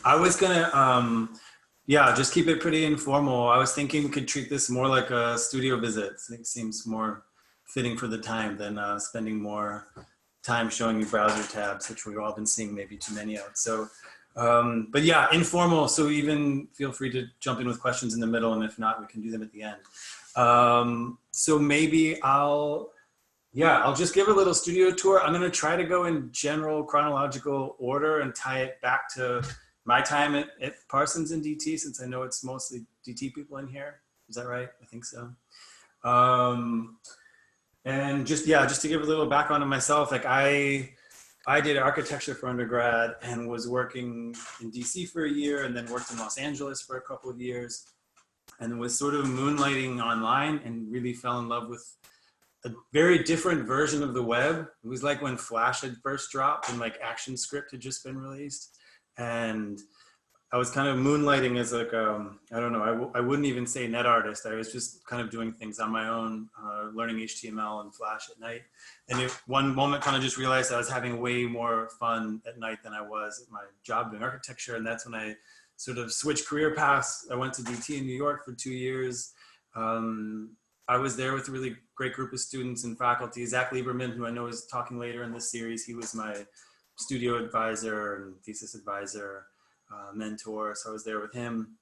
I was gonna, yeah, just keep it pretty informal. I was thinking we could treat this more like a studio visit. It seems more fitting for the time than spending more time showing you browser tabs, which we've all been seeing maybe too many of. So, but yeah, informal. So even feel free to jump in with questions in the middle, and if not, we can do them at the end. So maybe I'll just give a little studio tour. I'm gonna try to go in general chronological order and tie it back to my time at Parsons and DT, since I know it's mostly DT people in here. Is that right? I think so. And just to give a little background on myself, like I did architecture for undergrad and was working in DC for a year and then worked in Los Angeles for a couple of years and was sort of moonlighting online and really fell in love with a very different version of the web. It was like when Flash had first dropped and like ActionScript had just been released. And I was kind of moonlighting as like, I don't know, I wouldn't even say net artist. I was just kind of doing things on my own, learning HTML and Flash at night. And one moment kind of just realized I was having way more fun at night than I was at my job doing architecture. And that's when I sort of switched career paths. I went to DT in New York for 2 years. I was there with a really great group of students and faculty. Zach Lieberman, who I know is talking later in this series, he was my studio advisor and thesis advisor, mentor. So I was there with him.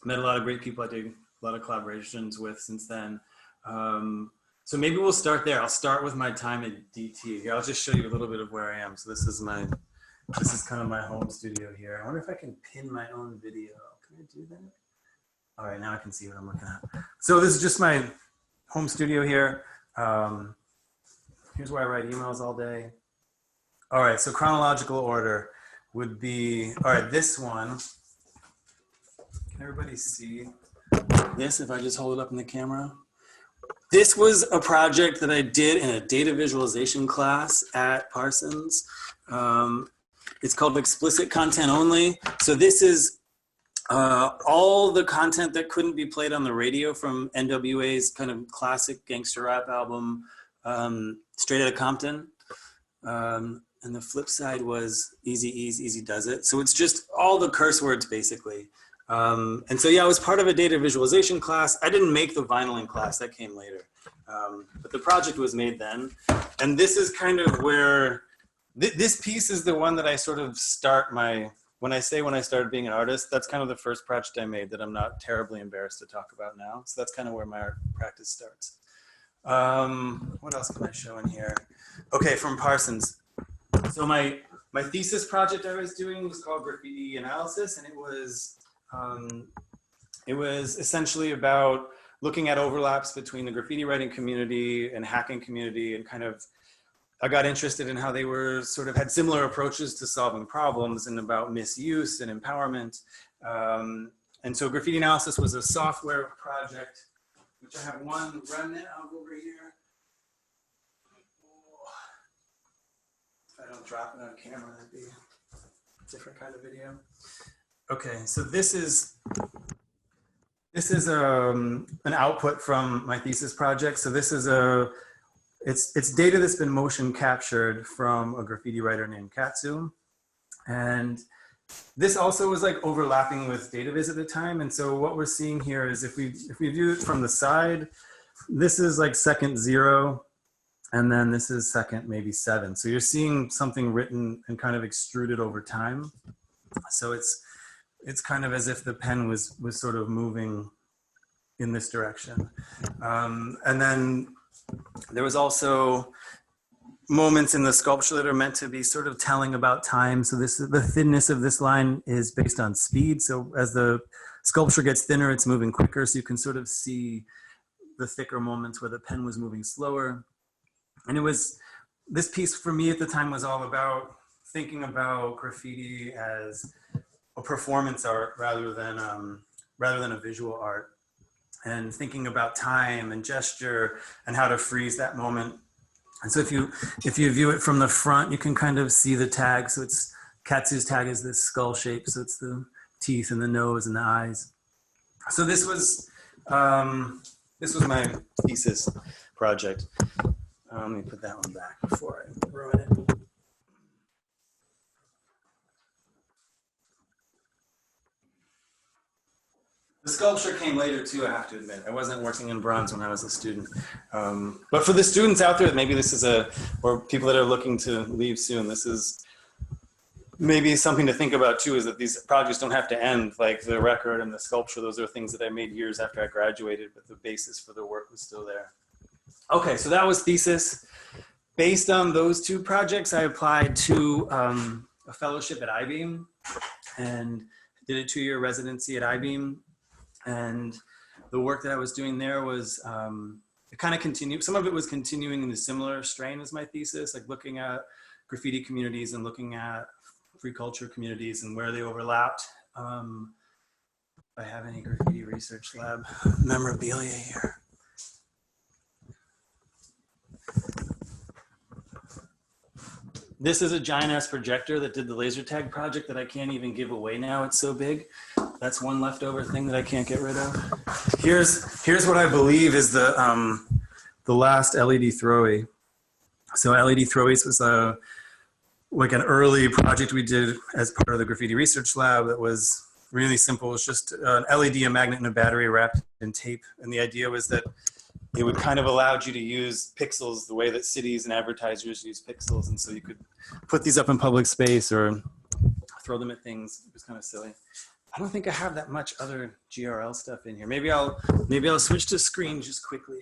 Met a lot of great people I did a lot of collaborations with since then. So maybe we'll start there. I'll start with my time at DT. Here, I'll just show you a little bit of where I am. So this is kind of my home studio here. I wonder if I can pin my own video. Can I do that? All right, now I can see what I'm looking at. So this is just my home studio here. Here's where I write emails all day. All right, so chronological order would be, all right, this one. Can everybody see this if I just hold it up in the camera? This was a project that I did in a data visualization class at Parsons. It's called Explicit Content Only. So this is all the content that couldn't be played on the radio from NWA's kind of classic gangster rap album, Straight Outta Compton. And the flip side was Easy Ease, Easy Does It. So it's just all the curse words basically. And so yeah, I was part of a data visualization class. I didn't make the vinyling class, that came later. But the project was made then. And this is kind of where, this piece is the one that I sort of start my, when I started being an artist, that's kind of the first project I made that I'm not terribly embarrassed to talk about now. So that's kind of where my art practice starts. What else can I show in here? Okay, from Parsons. So my thesis project I was doing was called Graffiti Analysis, and it was essentially about looking at overlaps between the graffiti writing community and hacking community, and kind of, I got interested in how they were sort of had similar approaches to solving problems and about misuse and empowerment. And so Graffiti Analysis was a software project, which I have one remnant of over here. If I don't drop it on camera, that'd be a different kind of video. Okay, so this is an output from my thesis project. So this is it's data that's been motion captured from a graffiti writer named Katsu. And this also was like overlapping with DataViz at the time. And so what we're seeing here is if we view it from the side, this is like second 0, and then this is second maybe 7. So you're seeing something written and kind of extruded over time. So it's kind of as if the pen was sort of moving in this direction. And then there was also moments in the sculpture that are meant to be sort of telling about time. So the thinness of this line is based on speed. So as the sculpture gets thinner, it's moving quicker. So you can sort of see the thicker moments where the pen was moving slower. And this piece for me at the time was all about thinking about graffiti as a performance art rather than a visual art, and thinking about time and gesture and how to freeze that moment. And so if you view it from the front, you can kind of see the tag. So it's Katsu's tag is this skull shape. So it's the teeth and the nose and the eyes. So this was my thesis project. Let me put that one back before I ruin it. sculpture came later too, I have to admit. I wasn't working in bronze when I was a student. But for the students out there, maybe this is or people that are looking to leave soon, this is maybe something to think about too, is that these projects don't have to end, like the record and the sculpture. Those are things that I made years after I graduated, but the basis for the work was still there. Okay, so that was thesis. Based on those two projects, I applied to a fellowship at IBeam and did a 2-year residency at IBeam. And the work that I was doing there was, it kind of continued, some of it was continuing in a similar strain as my thesis, like looking at graffiti communities and looking at free culture communities and where they overlapped. If I have any graffiti research lab memorabilia here. This is a giant ass projector that did the laser tag project that I can't even give away now. It's so big. That's one leftover thing that I can't get rid of. Here's what I believe is the last LED throwaway. So LED throwaways was like an early project we did as part of the graffiti research lab that was really simple. It was just an LED, a magnet, and a battery wrapped in tape. And the idea was that it would kind of allowed you to use pixels the way that cities and advertisers use pixels. And so you could put these up in public space or throw them at things. It was kind of silly. I don't think I have that much other GRL stuff in here. Maybe I'll switch to screen just quickly.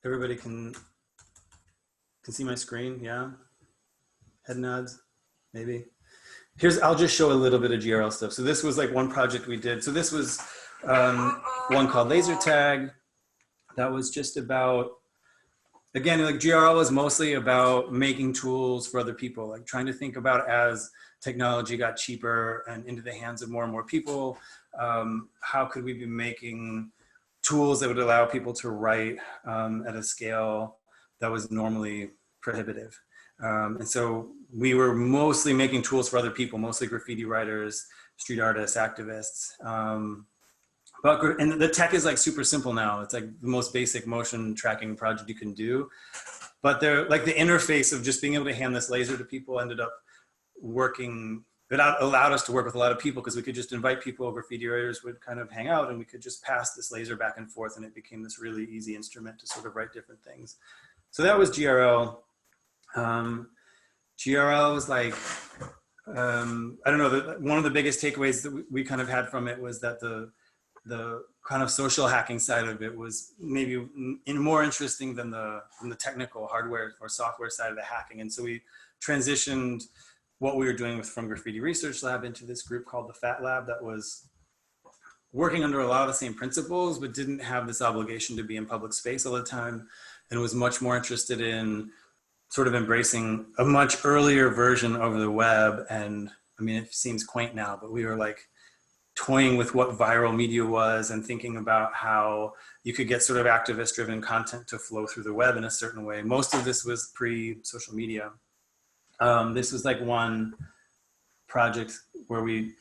Everybody can see my screen, yeah? Head nods, maybe. I'll just show a little bit of GRL stuff. So this was like one project we did. So this was one called Laser Tag. That was just about, again, like GRL was mostly about making tools for other people, like trying to think about as technology got cheaper and into the hands of more and more people, how could we be making tools that would allow people to write at a scale that was normally prohibitive. And so we were mostly making tools for other people, mostly graffiti writers, street artists, activists. And the tech is like super simple now. It's like the most basic motion tracking project you can do. But they're like the interface of just being able to hand this laser to people ended up working. It allowed us to work with a lot of people because we could just invite people, graffiti writers would kind of hang out and we could just pass this laser back and forth and it became this really easy instrument to sort of write different things. So that was GRL. GRL was like, I don't know, one of the biggest takeaways that we kind of had from it was that the kind of social hacking side of it was maybe more interesting than the technical hardware or software side of the hacking. And so we transitioned what we were doing from Graffiti Research Lab into this group called the FAT Lab that was working under a lot of the same principles, but didn't have this obligation to be in public space all the time, and was much more interested in sort of embracing a much earlier version of the web. And I mean, it seems quaint now, but we were like toying with what viral media was and thinking about how you could get sort of activist driven content to flow through the web in a certain way. Most of this was pre-social media. This was like one project where we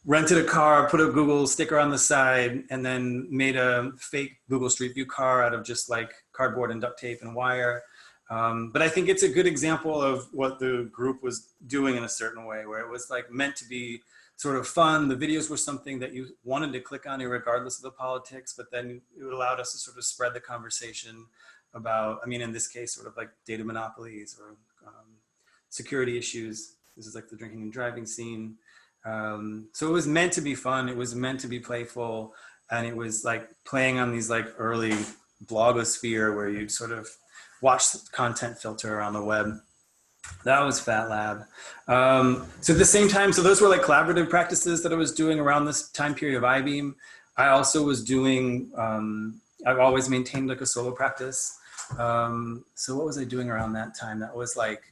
rented a car, put a Google sticker on the side, and then made a fake Google Street View car out of just like cardboard and duct tape and wire. But I think it's a good example of what the group was doing in a certain way, where it was like meant to be sort of fun. The videos were something that you wanted to click on regardless of the politics, but then it allowed us to sort of spread the conversation about, I mean, in this case, sort of like data monopolies or security issues. This is like the drinking and driving scene. So it was meant to be fun. It was meant to be playful. And it was like playing on these like early blogosphere where you'd sort of watch content filter around the web. That was Fat Lab. So at the same time, so those were like collaborative practices that I was doing around this time period of IBeam. I also was doing, I've always maintained like a solo practice. So what was I doing around that time? That was like,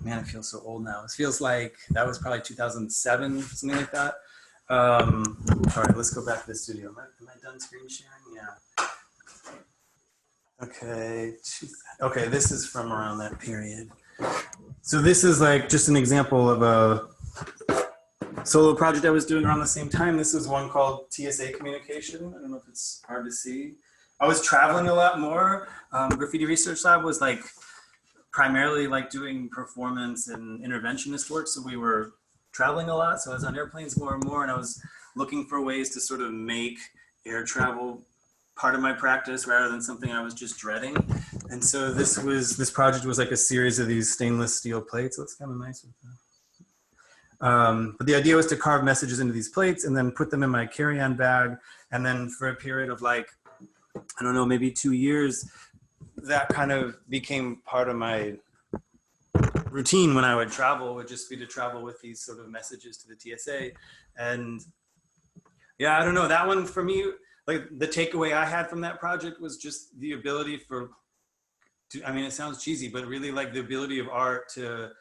man, it feels so old now. It feels like that was probably 2007, something like that. All right, let's go back to the studio. Am I done screen sharing? Yeah. Okay, this is from around that period. So this is like just an example of a solo project I was doing around the same time. This is one called Tsa Communications. I don't know if it's hard to see. I was traveling a lot more. Graffiti Research Lab was like primarily like doing performance and interventionist work. So we were traveling a lot. So I was on airplanes more and more, and I was looking for ways to sort of make air travel part of my practice rather than something I was just dreading. And so this project was like a series of these stainless steel plates. So it's kind of nice with that. But the idea was to carve messages into these plates and then put them in my carry-on bag. And then for a period of like, I don't know, maybe 2 years, that kind of became part of my routine when I would travel, would just be to travel with these sort of messages to the TSA. And yeah, I don't know, that one for me, like the takeaway I had from that project was just the ability I mean, it sounds cheesy, but really like the ability of art to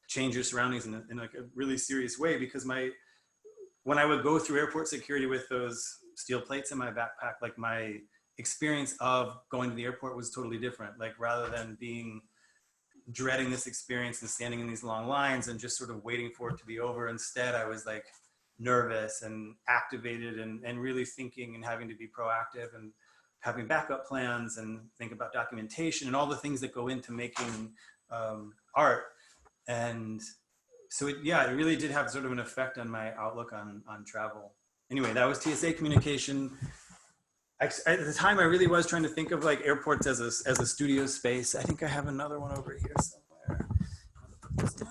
change your surroundings in like a really serious way. Because when I would go through airport security with those steel plates in my backpack, like my experience of going to the airport was totally different. Like rather than dreading this experience and standing in these long lines and just sort of waiting for it to be over, instead I was like nervous and activated and really thinking and having to be proactive and having backup plans and think about documentation and all the things that go into making art. And so it really did have sort of an effect on my outlook on travel. Anyway, that was TSA Communication. At the time, I really was trying to think of like airports as a studio space. I think I have another one over here somewhere. I'll put this down.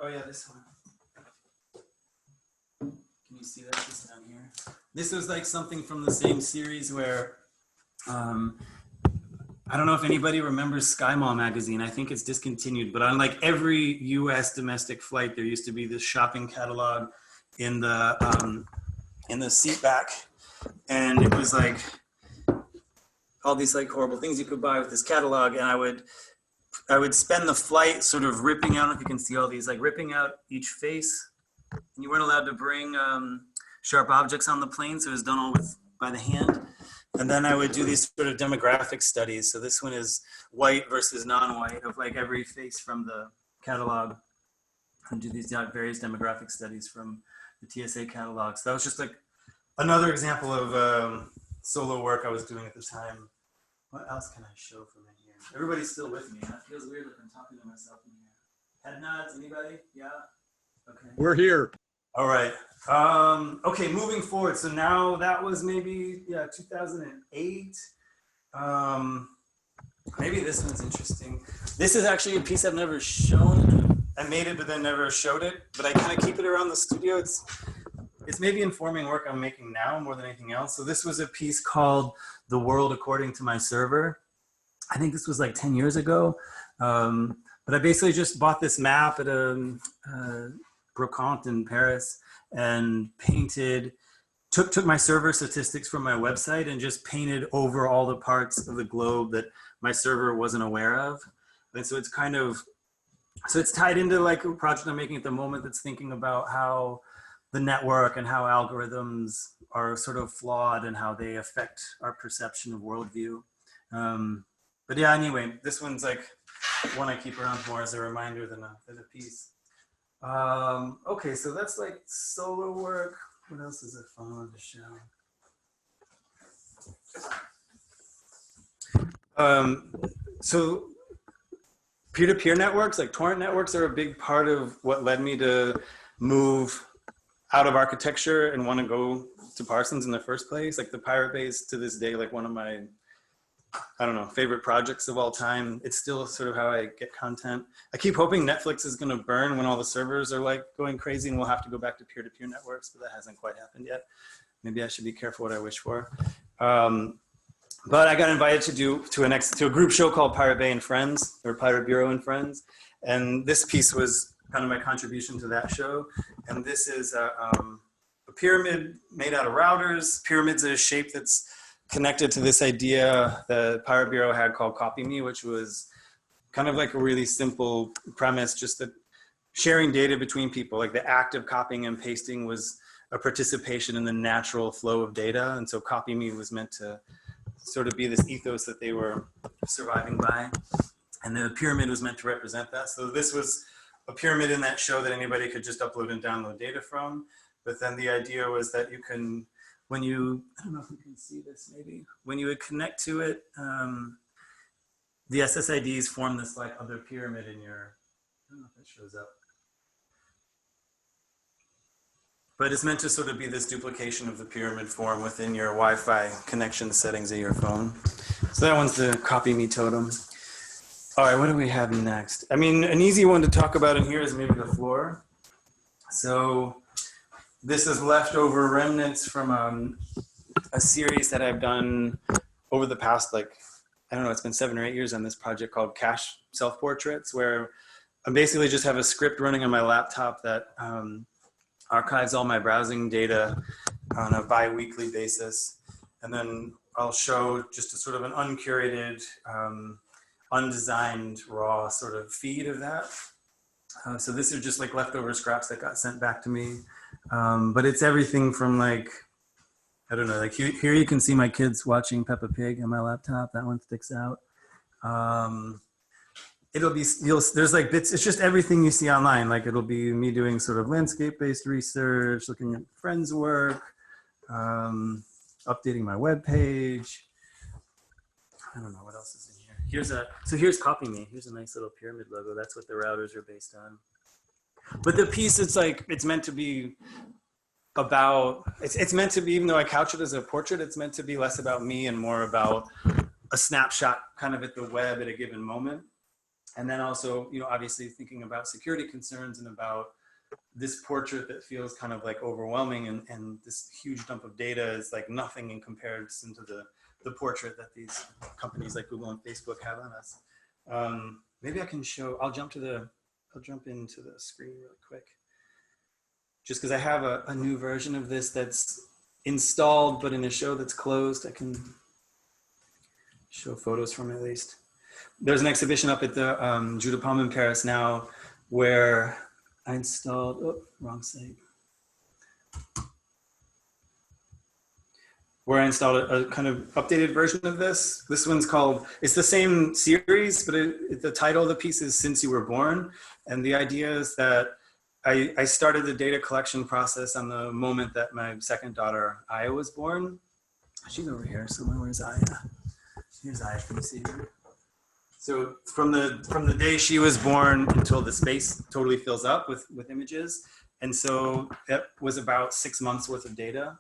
Oh yeah, this one. Can you see that? Just down here. This was like something from the same series where, I don't know if anybody remembers Sky Mall magazine. I think it's discontinued, but on like every US domestic flight, there used to be this shopping catalog in the seat back. And it was like all these like horrible things you could buy with this catalog. And I would spend the flight sort of ripping out, if you can see all these, like ripping out each face. And you weren't allowed to bring sharp objects on the plane, so it was done all by the hand. And then I would do these sort of demographic studies. So this one is white versus non-white of like every face from the catalog. And do these various demographic studies from the TSA catalog. So that was just like another example of solo work I was doing at the time. What else can I show from in here? Everybody's still with me. That feels weird if I'm talking to myself in here. Head nods, anybody? Yeah? Okay. We're here. All right. Okay, moving forward. So now that was maybe 2008. Maybe this one's interesting. This is actually a piece I've never shown. I made it, but then never showed it. But I kind of keep it around the studio. It's maybe informing work I'm making now more than anything else. So this was a piece called "The World According to My Server." I think this was like 10 years ago. But I basically just bought this map at a brocante in Paris and took my server statistics from my website and just painted over all the parts of the globe that my server wasn't aware of. And so it's tied into like a project I'm making at the moment that's thinking about how the network and how algorithms are sort of flawed and how they affect our perception of worldview. But yeah, anyway, this one's like one I keep around more as a reminder than a piece. Okay, so that's like solo work. What else is it fun to show? So peer-to-peer networks, like torrent networks, are a big part of what led me to move out of architecture and want to go to Parsons in the first place. Like the Pirate Bay is to this day like one of my, I don't know, favorite projects of all time. It's still sort of how I get content. I keep hoping Netflix is going to burn when all the servers are like going crazy and we'll have to go back to peer-to-peer networks, but that hasn't quite happened yet. Maybe I should be careful what I wish for. But I got invited to a group show called Pirate Bay and Friends, or Pirate Bureau and Friends. And this piece was kind of my contribution to that show. And this is a pyramid made out of routers. Pyramid's a shape that's connected to this idea the Pirate Bureau had called Copy Me, which was kind of like a really simple premise, just that sharing data between people, like the act of copying and pasting was a participation in the natural flow of data. And so Copy Me was meant to sort of be this ethos that they were surviving by. And the pyramid was meant to represent that. So this was a pyramid in that show that anybody could just upload and download data from. But then the idea was that you can when you, I don't know if you can see this maybe, when you would connect to it, the SSIDs form this like other pyramid in your, I don't know if it shows up. But it's meant to sort of be this duplication of the pyramid form within your Wi-Fi connection settings of your phone. So that one's the copy me totem. All right, what do we have next? I mean, an easy one to talk about in here is maybe the floor. So this is leftover remnants from a series that I've done over the past, like, I don't know, it's been 7 or 8 years on this project called Cache Self-Portraits, where I basically just have a script running on my laptop that archives all my browsing data on a bi-weekly basis. And then I'll show just a sort of an uncurated, undesigned, raw sort of feed of that. So this is just like leftover scraps that got sent back to me. But it's everything from like, I don't know, like here you can see my kids watching Peppa Pig on my laptop. That one sticks out. It'll be, there's like bits, it's just everything you see online. Like it'll be me doing sort of landscape-based research, looking at friends' work, updating my web page. I don't know what else is in here. Here's Copy Me. Here's a nice little pyramid logo. That's what the routers are based on. But the piece, it's like, it's meant to be about, it's meant to be, even though I couch it as a portrait, it's meant to be less about me and more about a snapshot kind of at the web at a given moment. And then also, you know, obviously thinking about security concerns and about this portrait that feels kind of like overwhelming, and this huge dump of data is like nothing in comparison to the portrait that these companies like Google and Facebook have on us. Maybe I can show, I'll jump into the screen really quick. Just because I have a new version of this that's installed, but in a show that's closed, I can show photos from it at least. There's an exhibition up at the Jeu de Paume in Paris now where I installed, oh, wrong site. Where I installed a kind of updated version of this. This one's called, it's the same series, but the title of the piece is Since You Were Born. And the idea is that I started the data collection process on the moment that my second daughter, Aya, was born. She's over here somewhere. Where's Aya? Here's Aya, can you see her? So from the day she was born until the space totally fills up with images. And so that was about 6 months worth of data.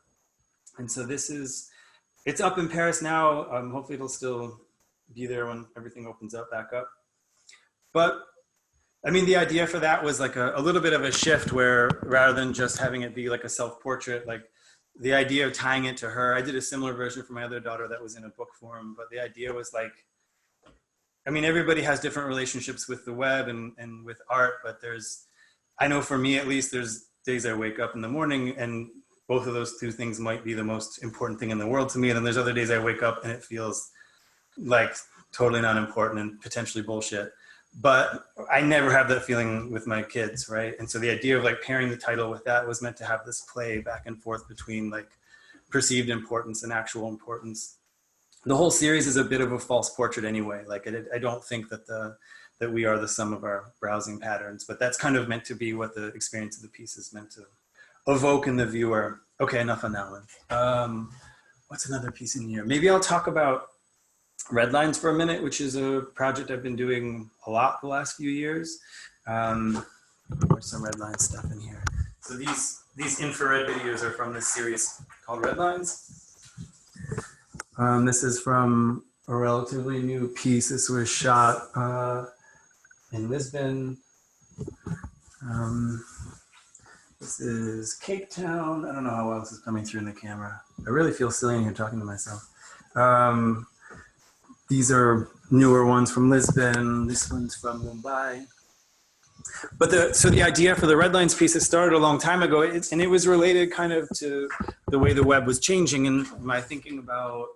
And so it's up in Paris now. Hopefully it'll still be there when everything opens up back up. But I mean, the idea for that was like a little bit of a shift where rather than just having it be like a self-portrait, like the idea of tying it to her, I did a similar version for my other daughter that was in a book form, but the idea was like, I mean, everybody has different relationships with the web and with art, but I know for me at least, there's days I wake up in the morning and both of those two things might be the most important thing in the world to me. And then there's other days I wake up and it feels like totally not important and potentially bullshit. But I never have that feeling with my kids, right? And so the idea of like pairing the title with that was meant to have this play back and forth between like perceived importance and actual importance. The whole series is a bit of a false portrait anyway. Like I don't think that we are the sum of our browsing patterns, but that's kind of meant to be what the experience of the piece is meant to evoke in the viewer. Okay, enough on that one. What's another piece in here? Maybe I'll talk about Red Lines for a minute, which is a project I've been doing a lot the last few years. There's some Red Line stuff in here. So these infrared videos are from this series called Red Lines. This is from a relatively new piece. This was shot in Lisbon. This is Cape Town. I don't know how well this is coming through in the camera. I really feel silly in here talking to myself. These are newer ones from Lisbon. This one's from Mumbai. But so the idea for the Red Lines piece, it started a long time ago, and it was related kind of to the way the web was changing and my thinking about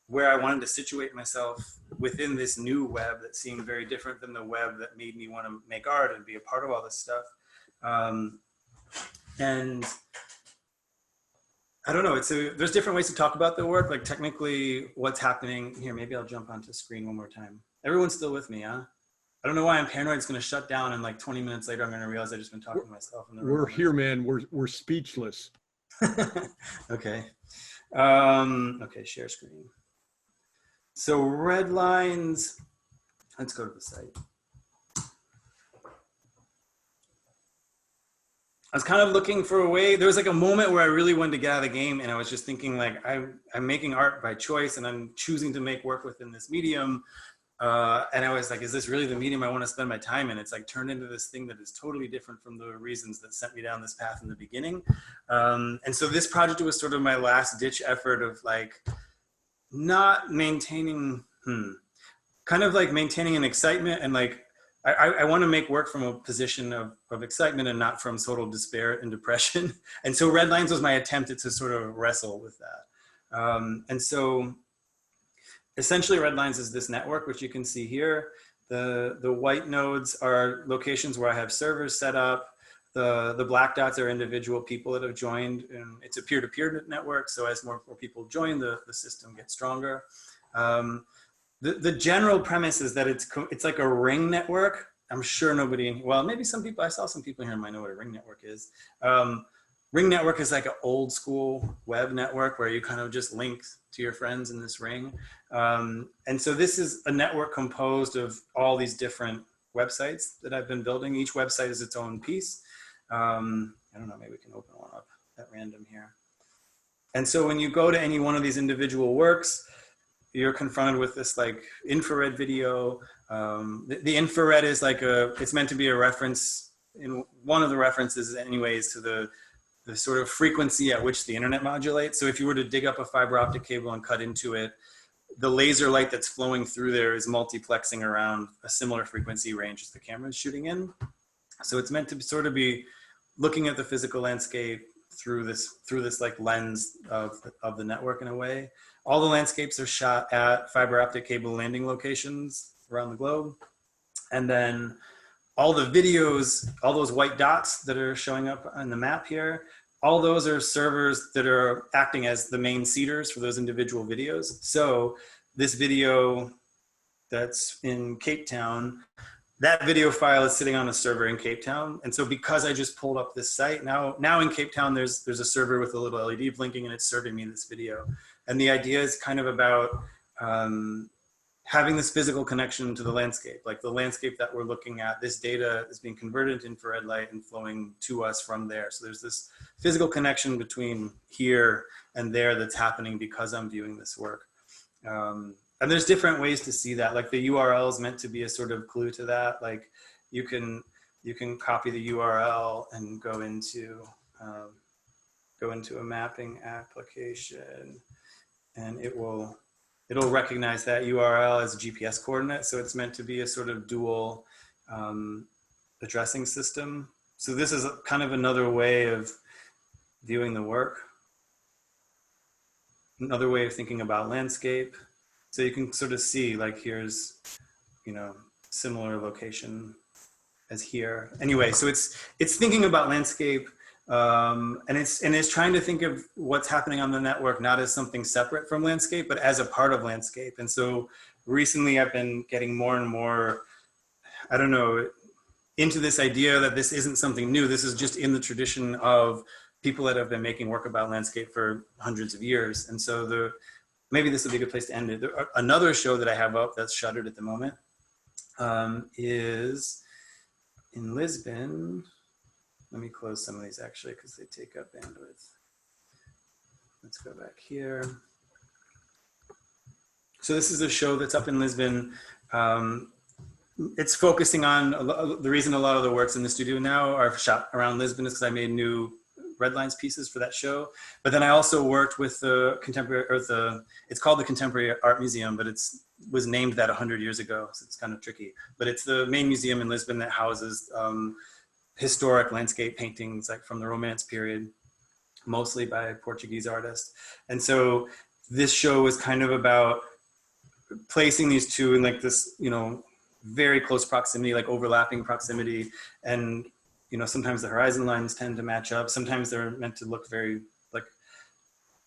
where I wanted to situate myself within this new web that seemed very different than the web that made me want to make art and be a part of all this stuff. And I don't know, there's different ways to talk about the work, like technically what's happening here. Maybe I'll jump onto screen one more time. Everyone's still with me, huh? I don't know why I'm paranoid it's gonna shut down and like 20 minutes later I'm gonna realize I've just been talking to myself in the room. We're here, man, we're speechless. Okay. Okay, share screen. So red lines, let's go to the site. I was kind of looking for a way. There was like a moment where I really wanted to get out of the game, and I was just thinking like, I'm making art by choice, and I'm choosing to make work within this medium. And I was like, is this really the medium I want to spend my time in? It's like turned into this thing that is totally different from the reasons that sent me down this path in the beginning. And so this project was sort of my last ditch effort of like not maintaining, kind of like maintaining an excitement and like, I want to make work from a position of excitement and not from total despair and depression. And so Red Lines was my attempt to sort of wrestle with that. And so essentially Red Lines is this network, which you can see here. The white nodes are locations where I have servers set up. The black dots are individual people that have joined, and it's a peer-to-peer network. So as more people join, the system gets stronger. The general premise is that it's like a ring network. I'm sure nobody, well, maybe some people, I saw some people here might know what a ring network is. Ring network is like an old school web network where you kind of just link to your friends in this ring. And so this is a network composed of all these different websites that I've been building. Each website is its own piece. I don't know, maybe we can open one up at random here. And so when you go to any one of these individual works, you're confronted with this like infrared video. The infrared is like it's meant to be a reference, in one of the references anyways, to the sort of frequency at which the internet modulates. So if you were to dig up a fiber optic cable and cut into it, the laser light that's flowing through there is multiplexing around a similar frequency range as the camera is shooting in. So it's meant to sort of be looking at the physical landscape through this like lens of the network in a way. All the landscapes are shot at fiber optic cable landing locations around the globe. And then all the videos, all those white dots that are showing up on the map here, all those are servers that are acting as the main seeders for those individual videos. So this video that's in Cape Town, that video file is sitting on a server in Cape Town. And so because I just pulled up this site, now in Cape Town, there's a server with a little LED blinking and it's serving me this video. And the idea is kind of about having this physical connection to the landscape. Like the landscape that we're looking at, this data is being converted into infrared light and flowing to us from there. So there's this physical connection between here and there that's happening because I'm viewing this work. And there's different ways to see that. Like the URL is meant to be a sort of clue to that. Like you can copy the URL and go into a mapping application, and it'll recognize that URL as a GPS coordinate. So it's meant to be a sort of dual addressing system. So this is kind of another way of viewing the work. Another way of thinking about landscape. So you can sort of see like here's, similar location as here. Anyway, so it's thinking about landscape and it's trying to think of what's happening on the network, not as something separate from landscape, but as a part of landscape. And so recently I've been getting more and more, into this idea that this isn't something new. This is just in the tradition of people that have been making work about landscape for hundreds of years. And so maybe this would be a good place to end it. Another show that I have up that's shuttered at the moment is in Lisbon. Let me close some of these actually because they take up bandwidth. Let's go back here. So this is a show that's up in Lisbon. It's focusing on the reason a lot of the works in the studio now are shot around Lisbon is because I made new Red Lines pieces for that show. But then I also worked with the contemporary, it's called the Contemporary Art Museum, but was named that 100 years ago, so it's kind of tricky. But it's the main museum in Lisbon that houses historic landscape paintings like from the Romance period, mostly by Portuguese artists. And so this show was kind of about placing these two in like this, very close proximity, like overlapping proximity. And sometimes the horizon lines tend to match up. Sometimes they're meant to look very like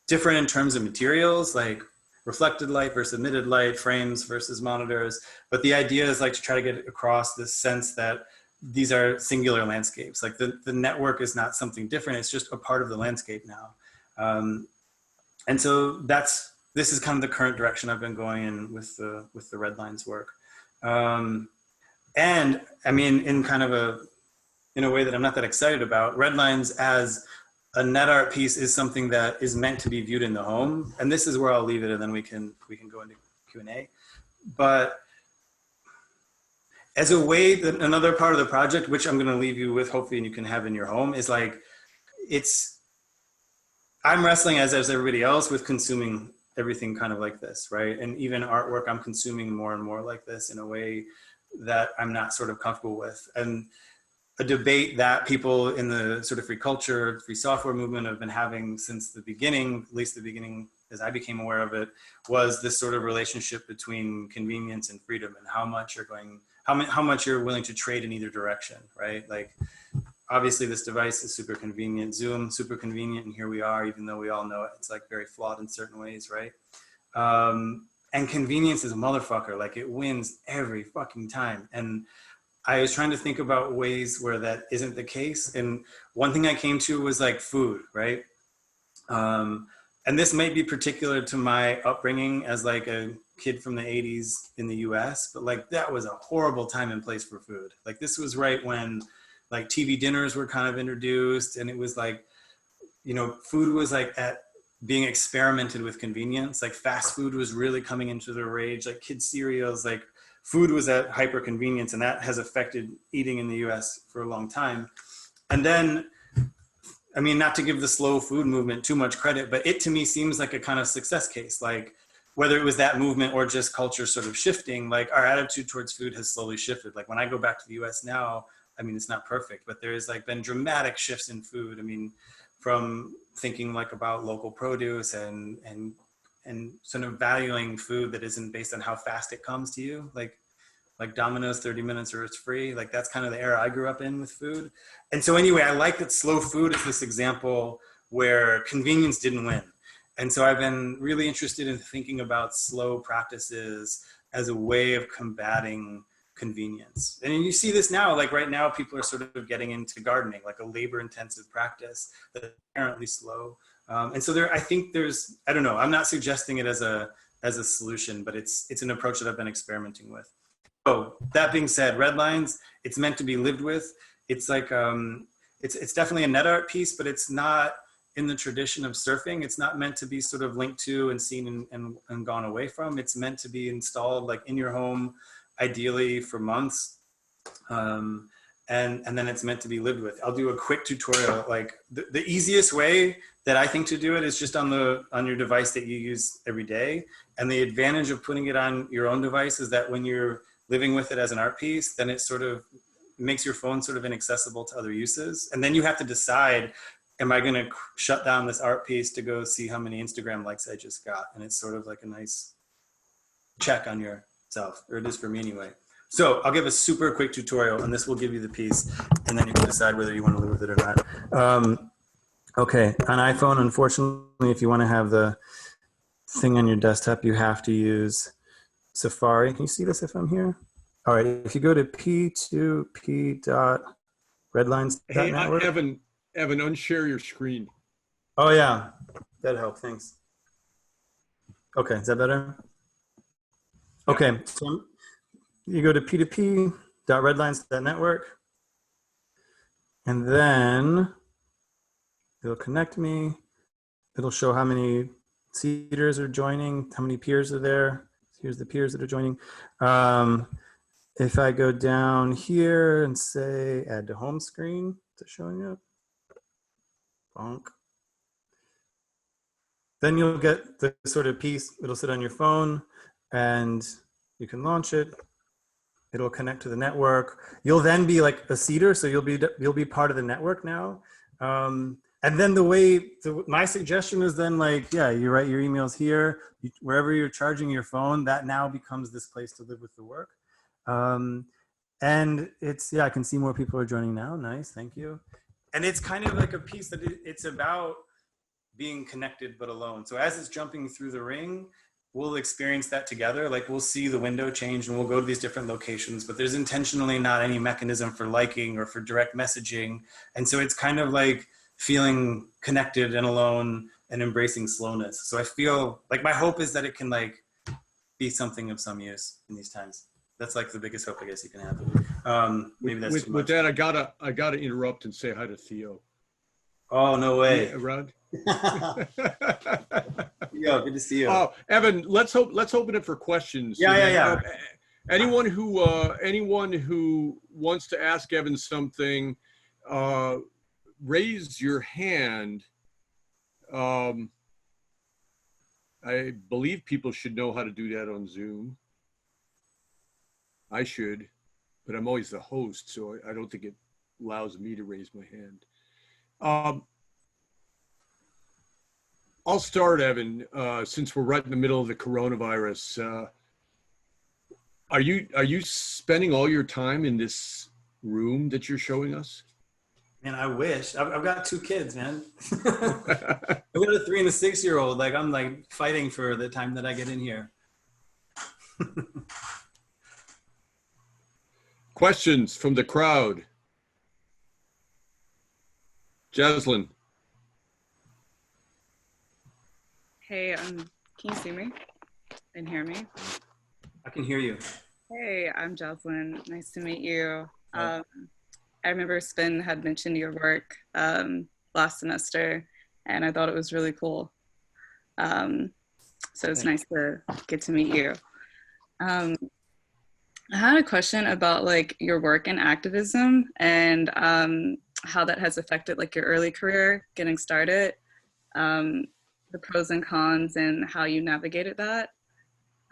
different in terms of materials, like reflected light versus emitted light, frames versus monitors. But the idea is like to try to get across this sense that these are singular landscapes. Like the network is not something different. It's just a part of the landscape now. And so this is kind of the current direction I've been going in with the Red Lines work. And I mean, in a way that I'm not that excited about, Red Lines as a net art piece is something that is meant to be viewed in the home. And this is where I'll leave it, and then we can go into Q&A. But as a way that another part of the project, which I'm going to leave you with, hopefully, and you can have in your home, is like, I'm wrestling as everybody else with consuming everything kind of like this, right? And even artwork, I'm consuming more and more like this in a way that I'm not sort of comfortable with. And a debate that people in the sort of free culture, free software movement have been having since the beginning, at least the beginning as I became aware of it, was this sort of relationship between convenience and freedom, and how much you're willing to trade in either direction, right? Like, obviously this device is super convenient, Zoom, super convenient, and here we are, even though we all know it, it's like very flawed in certain ways, right? And convenience is a motherfucker, like it wins every fucking time. And I was trying to think about ways where that isn't the case. And one thing I came to was like food, right? And this might be particular to my upbringing as like a kid from the 80s in the US, but like that was a horrible time and place for food. Like this was right when like TV dinners were kind of introduced, and it was like, you know, food was like being experimented with convenience. Like fast food was really coming into the rage, like kids cereals, like food was at hyper convenience, and that has affected eating in the US for a long time. And then, I mean, not to give the slow food movement too much credit, but it to me seems like a kind of success case. Like whether it was that movement or just culture sort of shifting, like our attitude towards food has slowly shifted. Like when I go back to the US now, I mean, it's not perfect, but there's like been dramatic shifts in food. I mean, from thinking like about local produce and sort of valuing food that isn't based on how fast it comes to you, like Domino's 30 minutes or it's free. Like that's kind of the era I grew up in with food. And so anyway, I like that slow food is this example where convenience didn't win. And so I've been really interested in thinking about slow practices as a way of combating convenience. And you see this now, like right now, people are sort of getting into gardening, like a labor intensive practice that is apparently slow. And so I think I don't know, I'm not suggesting it as a solution, but it's an approach that I've been experimenting with. So that being said, Red Lines, it's meant to be lived with. It's like, it's definitely a net art piece, but it's not in the tradition of surfing. It's not meant to be sort of linked to and seen and gone away from. It's meant to be installed like in your home, ideally for months. And then it's meant to be lived with. I'll do a quick tutorial. Like the easiest way that I think to do it is just on your device that you use every day. And the advantage of putting it on your own device is that when you're living with it as an art piece, then it sort of makes your phone sort of inaccessible to other uses. And then you have to decide, am I gonna shut down this art piece to go see how many Instagram likes I just got? And it's sort of like a nice check on yourself, or it is for me anyway. So I'll give a super quick tutorial, and this will give you the piece, and then you can decide whether you want to live with it or not. Okay, on iPhone, unfortunately, if you want to have the thing on your desktop, you have to use Safari. Can you see this if I'm here? All right, if you go to p2p.redlines.network. Hey, Evan, unshare your screen. Oh yeah, that'd help, thanks. Okay, is that better? Okay, so you go to p2p.redlines.network, and then it'll connect me. It'll show how many seeders are joining, how many peers are there. Here's the peers that are joining. If I go down here and say add to home screen, is it showing up? Bonk. Then you'll get the sort of piece. It'll sit on your phone, and you can launch it. It'll connect to the network. You'll then be like a seeder, so you'll be part of the network now. And then my suggestion is then like, yeah, you write your emails here, wherever you're charging your phone, that now becomes this place to live with the work. And yeah, I can see more people are joining now. Nice, thank you. And it's kind of like a piece that it's about being connected but alone. So as it's jumping through the ring, we'll experience that together. Like we'll see the window change and we'll go to these different locations, but there's intentionally not any mechanism for liking or for direct messaging. And so it's kind of like feeling connected and alone and embracing slowness. So I feel like my hope is that it can like be something of some use in these times. That's like the biggest hope I guess you can have. Maybe that's too much. With that, I gotta interrupt and say hi to Theo. Oh, no way. Around. Yo, good to see you. Evan, let's open it for questions. Yeah. Anyone who wants to ask Evan something, raise your hand. I believe people should know how to do that on Zoom. I should, but I'm always the host, so I don't think it allows me to raise my hand. I'll start, Evan, since we're right in the middle of the coronavirus. Are you spending all your time in this room that you're showing us? Man, I wish. I've got 2 kids, man. I've got a 3 and a 6-year-old. Like I'm like fighting for the time that I get in here. Questions from the crowd. Jaslyn. Hey, can you see me and hear me? I can hear you. Hey, I'm Jocelyn. Nice to meet you. I remember Sven had mentioned your work last semester, and I thought it was really cool. So it's nice to get to meet you. I had a question about like your work in activism and how that has affected like your early career getting started, the pros and cons and how you navigated that.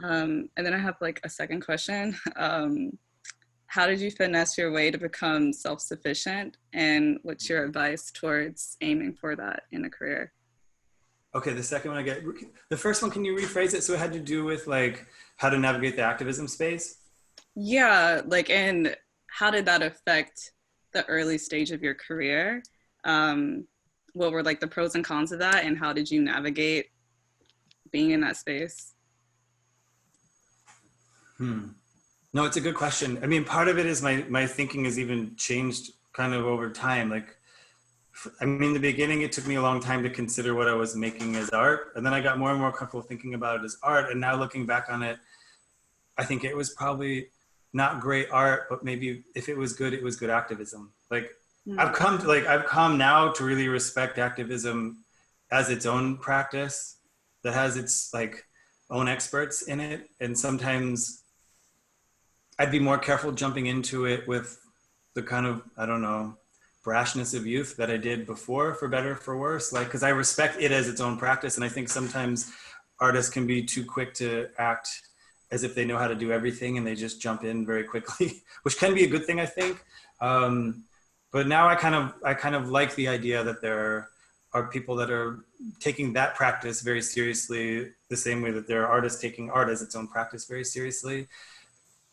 And then I have like a second question. How did you finesse your way to become self-sufficient, and what's your advice towards aiming for that in a career? Okay, the second one I get. The first one, can you rephrase it? So it had to do with like how to navigate the activism space? Yeah, like, and how did that affect the early stage of your career? What were like the pros and cons of that, and how did you navigate being in that space? No, it's a good question. I mean, part of it is my thinking has even changed kind of over time. Like, I mean, in the beginning, it took me a long time to consider what I was making as art. And then I got more and more comfortable thinking about it as art. And now looking back on it, I think it was probably not great art, but maybe if it was good activism. Like I've come now to really respect activism as its own practice that has its like own experts in it. And sometimes I'd be more careful jumping into it with the kind of, I don't know, brashness of youth that I did before, for better, for worse. Like, because I respect it as its own practice. And I think sometimes artists can be too quick to act as if they know how to do everything and they just jump in very quickly, which can be a good thing, I think. But now I kind of like the idea that there are people that are taking that practice very seriously, the same way that there are artists taking art as its own practice very seriously.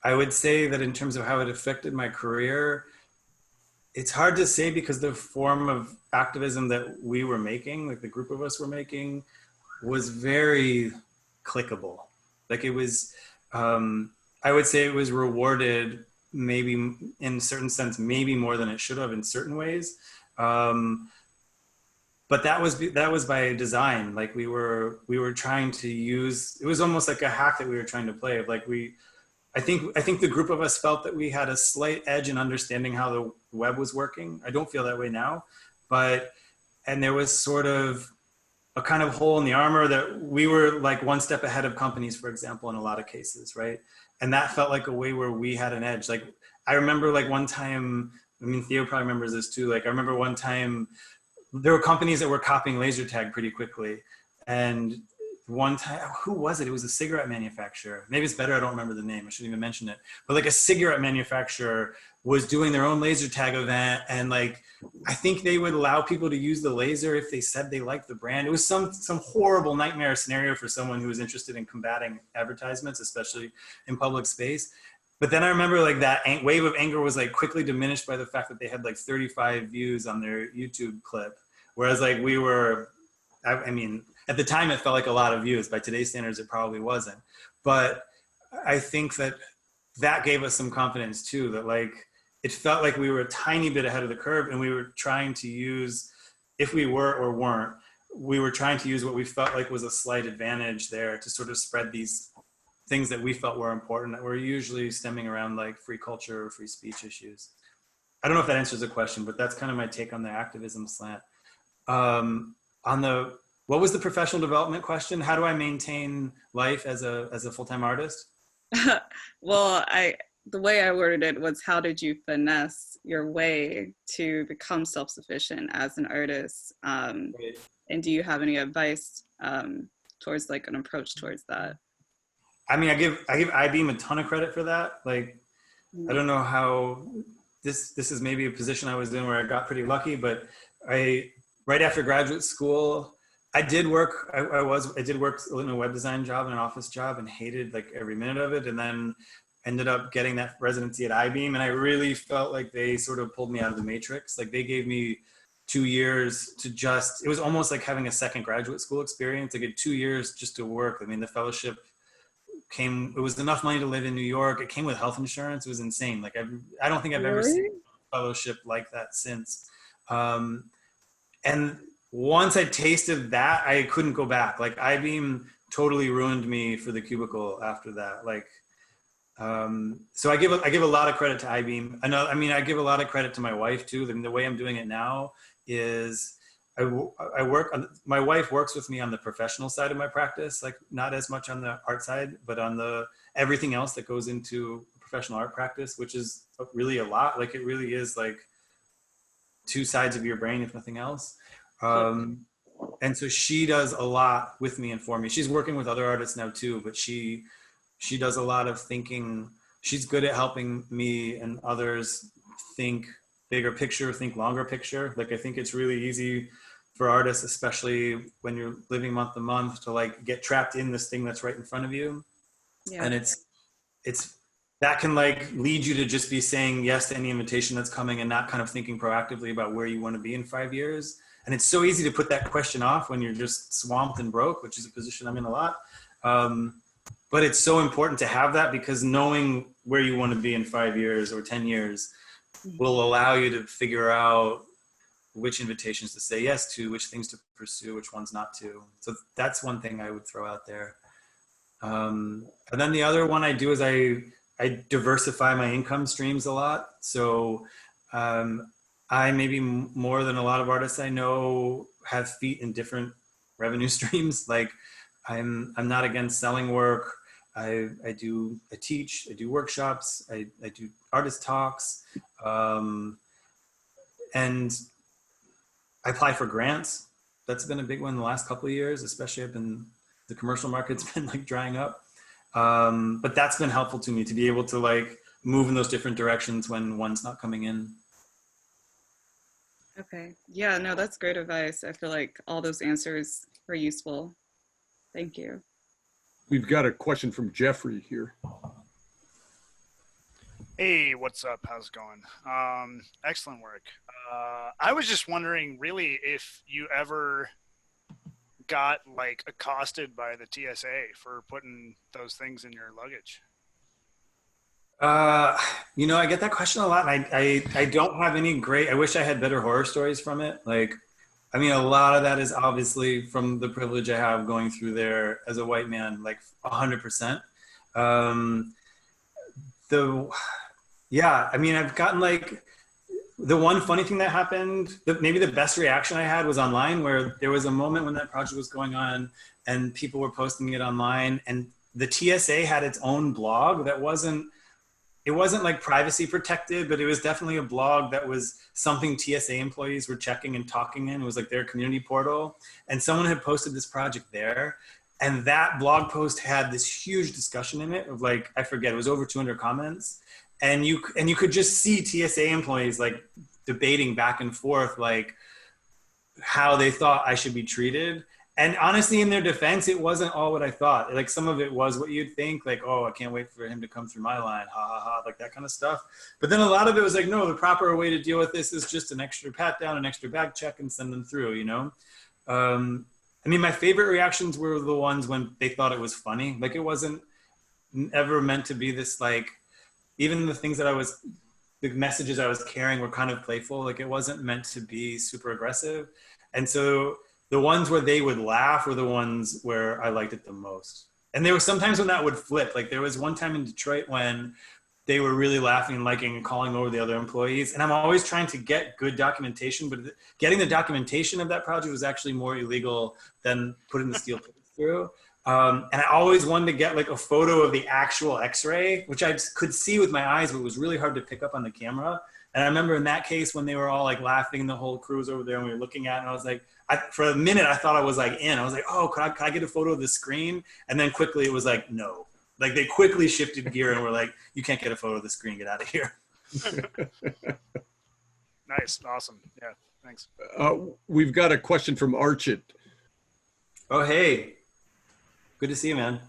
I would say that in terms of how it affected my career, it's hard to say because the form of activism that we were making, like the group of us were making, was very clickable. Like it was, I would say it was rewarded maybe in a certain sense, maybe more than it should have in certain ways. But that was by design. Like we were trying to use, it was almost like a hack that we were trying to play of like I think the group of us felt that we had a slight edge in understanding how the web was working. I don't feel that way now, and there was sort of a kind of hole in the armor that we were like one step ahead of companies, for example, in a lot of cases, right? And that felt like a way where we had an edge. Like I remember like one time, I mean, Theo probably remembers this too. Like I remember one time there were companies that were copying laser tag pretty quickly. And one time, who was it? It was a cigarette manufacturer. Maybe it's better I don't remember the name. I shouldn't even mention it. But like a cigarette manufacturer was doing their own laser tag event. And like, I think they would allow people to use the laser if they said they liked the brand. It was some horrible nightmare scenario for someone who was interested in combating advertisements, especially in public space. But then I remember like that wave of anger was like quickly diminished by the fact that they had like 35 views on their YouTube clip. Whereas like we were, I mean, at the time, it felt like a lot of views. By today's standards, it probably wasn't. But I think that gave us some confidence too, that like, it felt like we were a tiny bit ahead of the curve and we were trying to use, if we were or weren't, we were trying to use what we felt like was a slight advantage there to sort of spread these things that we felt were important that were usually stemming around like free culture or free speech issues. I don't know if that answers the question, but that's kind of my take on the activism slant. On the, what was the professional development question? How do I maintain life as a full-time artist? Well, the way I worded it was, how did you finesse your way to become self-sufficient as an artist? Right. And do you have any advice towards like an approach towards that? I mean, I give IBeam a ton of credit for that. Like, I don't know how this is maybe a position I was in where I got pretty lucky, but right after graduate school, I did work. I did work in a web design job and an office job and hated like every minute of it. And then ended up getting that residency at IBeam. And I really felt like they sort of pulled me out of the matrix. Like they gave me 2 years to it was almost like having a second graduate school experience. I get 2 years just to work. I mean, the fellowship it was enough money to live in New York. It came with health insurance. It was insane. Like I don't think I've ever seen a fellowship like that since. And once I tasted that, I couldn't go back. Like IBeam totally ruined me for the cubicle after that. Like, so I give a lot of credit to IBeam. I mean, I give a lot of credit to my wife too. The way I'm doing it now is my wife works with me on the professional side of my practice, like not as much on the art side, but on everything else that goes into professional art practice, which is really a lot. Like it really is like 2 sides of your brain, if nothing else. And so she does a lot with me and for me. She's working with other artists now too, but she does a lot of thinking. She's good at helping me and others think bigger picture, think longer picture. Like I think it's really easy for artists, especially when you're living month to month, to like get trapped in this thing that's right in front of you. Yeah. And it's that can like lead you to just be saying yes to any invitation that's coming and not kind of thinking proactively about where you want to be in 5 years. And it's so easy to put that question off when you're just swamped and broke, which is a position I'm in a lot. But it's so important to have that, because knowing where you want to be in 5 years or 10 years will allow you to figure out which invitations to say yes to, which things to pursue, which ones not to. So that's one thing I would throw out there. And then the other one I do is I diversify my income streams a lot. So I maybe more than a lot of artists I know have feet in different revenue streams. Like I'm not against selling work. I teach, I do workshops, I do artist talks, and I apply for grants. That's been a big one in the last couple of years, especially the commercial market's been like drying up. But that's been helpful to me to be able to like move in those different directions when one's not coming in. Okay. Yeah, no, that's great advice. I feel like all those answers were useful. Thank you. We've got a question from Jeffrey here. Hey, what's up? How's it going? Excellent work. I was just wondering really if you ever got like accosted by the TSA for putting those things in your luggage. You know, I get that question a lot. And I don't have any I wish I had better horror stories from it. Like, I mean, a lot of that is obviously from the privilege I have going through there as a white man, like 100%. Yeah, I mean, I've gotten like, the one funny thing that happened, maybe the best reaction I had was online, where there was a moment when that project was going on and people were posting it online, and the TSA had its own blog that it wasn't like privacy protected, but it was definitely a blog that was something TSA employees were checking and talking in. It was like their community portal. And someone had posted this project there. And that blog post had this huge discussion in it of like, I forget, it was over 200 comments. And you could just see TSA employees like debating back and forth, like how they thought I should be treated. And honestly, in their defense, it wasn't all what I thought. Like some of it was what you'd think, like, oh, I can't wait for him to come through my line, ha ha ha, like that kind of stuff. But then a lot of it was like, no, the proper way to deal with this is just an extra pat down, an extra back check, and send them through, you know? I mean, my favorite reactions were the ones when they thought it was funny. Like it wasn't ever meant to be this, like, even the things that the messages I was carrying were kind of playful. Like it wasn't meant to be super aggressive. And so the ones where they would laugh were the ones where I liked it the most. And there were sometimes when that would flip. Like there was one time in Detroit when they were really laughing and liking and calling over the other employees. And I'm always trying to get good documentation, but getting the documentation of that project was actually more illegal than putting the steel plates through. And I always wanted to get like a photo of the actual X-ray, which I could see with my eyes, but it was really hard to pick up on the camera. And I remember in that case when they were all like laughing and the whole crew was over there and we were looking at it, and I was like, for a minute I thought I was like in. I was like, oh, could I get a photo of the screen? And then quickly it was like, no. Like they quickly shifted gear and were like, you can't get a photo of the screen, get out of here. Nice, awesome, yeah, thanks. We've got a question from Archit. Oh, hey. Good to see you, man.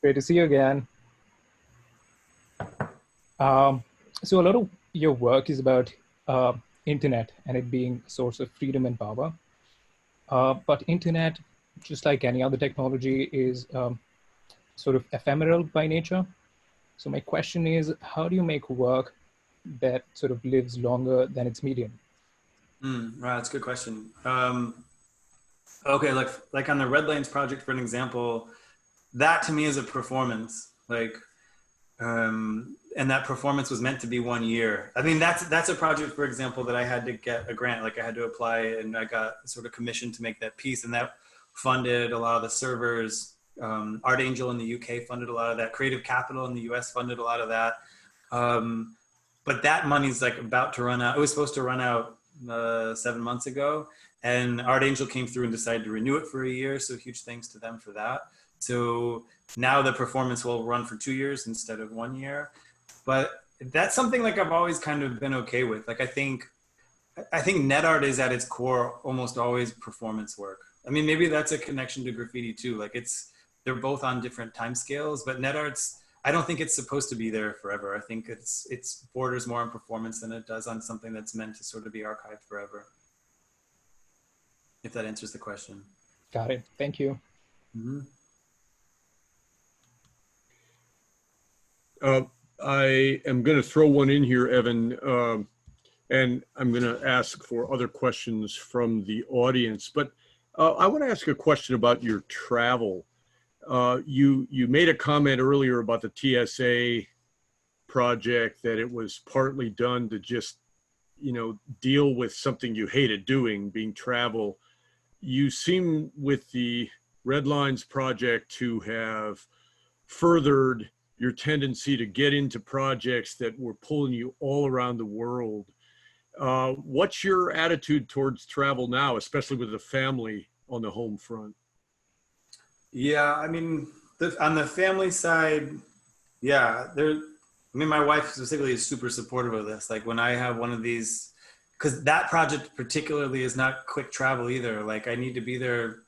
Great to see you again. So a lot of your work is about internet and it being a source of freedom and power. But internet, just like any other technology, is sort of ephemeral by nature. So my question is, how do you make work that sort of lives longer than its medium? Right, that's a good question. Okay, like on the Red Lanes project, for an example, that to me is a performance. Like, and that performance was meant to be 1 year. I mean, that's a project, for example, that I had to get a grant. Like I had to apply and I got sort of commissioned to make that piece, and that funded a lot of the servers. Art Angel in the UK funded a lot of that. Creative Capital in the US funded a lot of that. But that money's like about to run out. It was supposed to run out 7 months ago, and Art Angel came through and decided to renew it for a year. So huge thanks to them for that. So now the performance will run for 2 years instead of 1 year. But that's something like I've always kind of been okay with. Like I think net art is at its core almost always performance work. I mean, maybe that's a connection to graffiti too. Like they're both on different time scales, but net art's, I don't think it's supposed to be there forever. I think it's borders more on performance than it does on something that's meant to sort of be archived forever. If that answers the question. Got it. Thank you. Mm-hmm. I am going to throw one in here, Evan, and I'm going to ask for other questions from the audience. But I want to ask a question about your travel. You made a comment earlier about the TSA project, that it was partly done to just, deal with something you hated doing, being travel. You seem with the Red Lines project to have furthered your tendency to get into projects that were pulling you all around the world. What's your attitude towards travel now, especially with the family on the home front? Yeah, I mean, on the family side, yeah, my wife specifically is super supportive of this. Like when I have one of these, because that project particularly is not quick travel either. Like I need to be there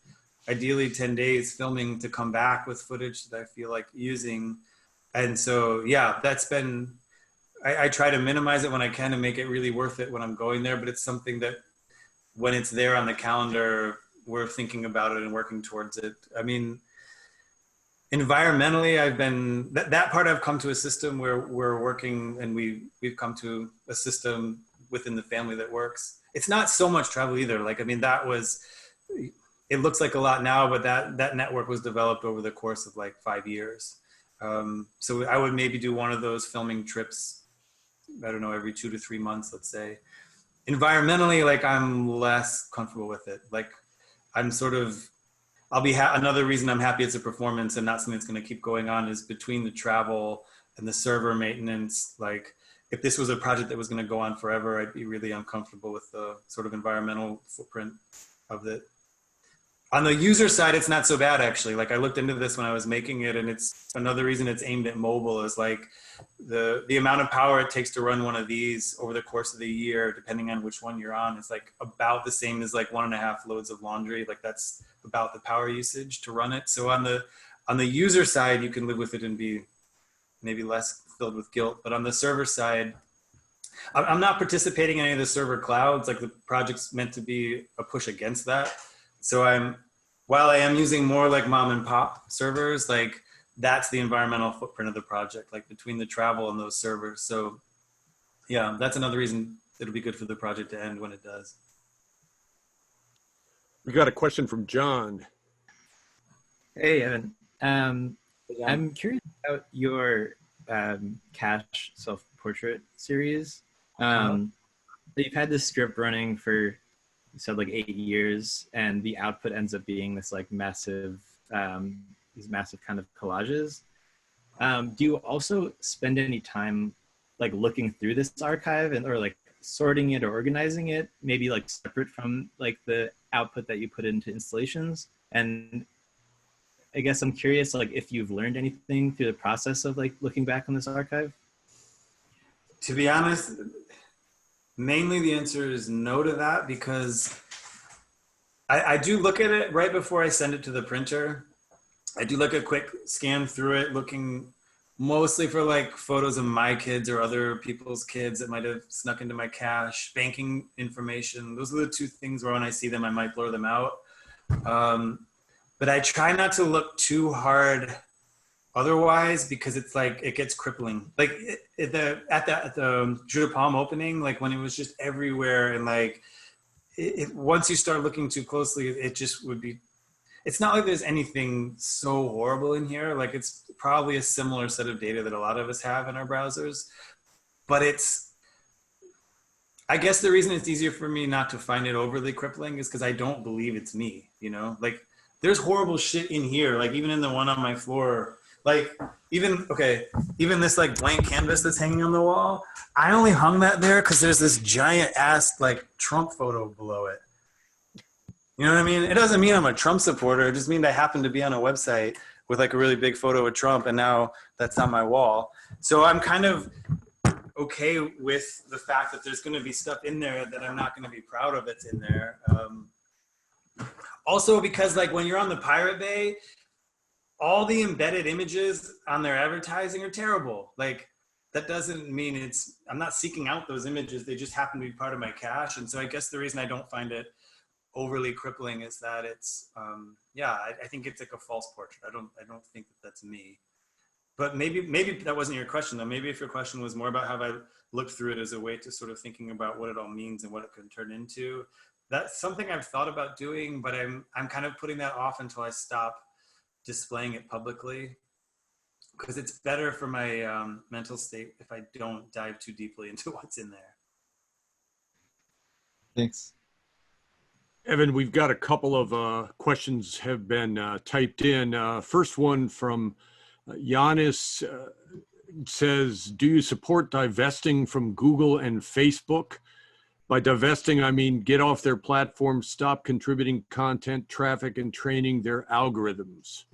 ideally 10 days filming to come back with footage that I feel like using. And so, yeah, that's been, I try to minimize it when I can and make it really worth it when I'm going there. But it's something that when it's there on the calendar, we're thinking about it and working towards it. I mean, environmentally, I've been, that part I've come to a system where we're working and we've come to a system within the family that works. It's not so much travel either. Like, I mean, it looks like a lot now, but that network was developed over the course of like 5 years. So I would maybe do one of those filming trips, I don't know, every 2 to 3 months, let's say. Environmentally, like I'm less comfortable with it. Like I'm sort of, another reason I'm happy it's a performance and not something that's going to keep going on is between the travel and the server maintenance. Like if this was a project that was going to go on forever, I'd be really uncomfortable with the sort of environmental footprint of it. On the user side, it's not so bad actually. Like I looked into this when I was making it, and it's another reason it's aimed at mobile is like the amount of power it takes to run one of these over the course of the year, depending on which one you're on, is like about the same as like 1.5 loads of laundry. Like that's about the power usage to run it. So on the user side, you can live with it and be maybe less filled with guilt. But on the server side, I'm not participating in any of the server clouds. Like the project's meant to be a push against that. So while I am using more like mom and pop servers, like that's the environmental footprint of the project, like between the travel and those servers. So yeah, that's another reason it'll be good for the project to end when it does. We got a question from John. Hey, Evan. I'm curious about your cache self-portrait series. You've had this script running for, you said, like 8 years, and the output ends up being this like massive, these massive kind of collages. Do you also spend any time like looking through this archive and or like sorting it or organizing it, maybe like separate from like the output that you put into installations? And I guess I'm curious, like, if you've learned anything through the process of like looking back on this archive. To be honest, mainly the answer is no to that, because I do look at it right before I send it to the printer. I do like a quick scan through it, looking mostly for like photos of my kids or other people's kids that might have snuck into my cache, banking information. Those are the two things where when I see them, I might blur them out. But I try not to look too hard otherwise, because it's like, it gets crippling. Like at the Jeu de Paume opening, like when it was just everywhere, and like, once you start looking too closely, it just would be, it's not like there's anything so horrible in here. Like it's probably a similar set of data that a lot of us have in our browsers, but I guess the reason it's easier for me not to find it overly crippling is because I don't believe it's me, you know? Like there's horrible shit in here. Like even in the one on my floor, like even this like blank canvas that's hanging on the wall, I only hung that there because there's this giant ass like Trump photo below it. You know what I mean? It doesn't mean I'm a Trump supporter. It just means I happen to be on a website with like a really big photo of Trump, and now that's on my wall. So I'm kind of okay with the fact that there's going to be stuff in there that I'm not going to be proud of that's in there. Also because like when you're on the Pirate Bay, all the embedded images on their advertising are terrible. Like that doesn't mean I'm not seeking out those images. They just happen to be part of my cache. And so I guess the reason I don't find it overly crippling is that it's, I think it's like a false portrait. I don't think that that's me. But maybe that wasn't your question though. Maybe if your question was more about how I looked through it as a way to sort of thinking about what it all means and what it could turn into. That's something I've thought about doing, but I'm kind of putting that off until I stop displaying it publicly, because it's better for my mental state if I don't dive too deeply into what's in there. Thanks. Evan, we've got a couple of questions have been typed in. First one from Giannis says, do you support divesting from Google and Facebook? By divesting, I mean get off their platform, stop contributing content, traffic, and training their algorithms.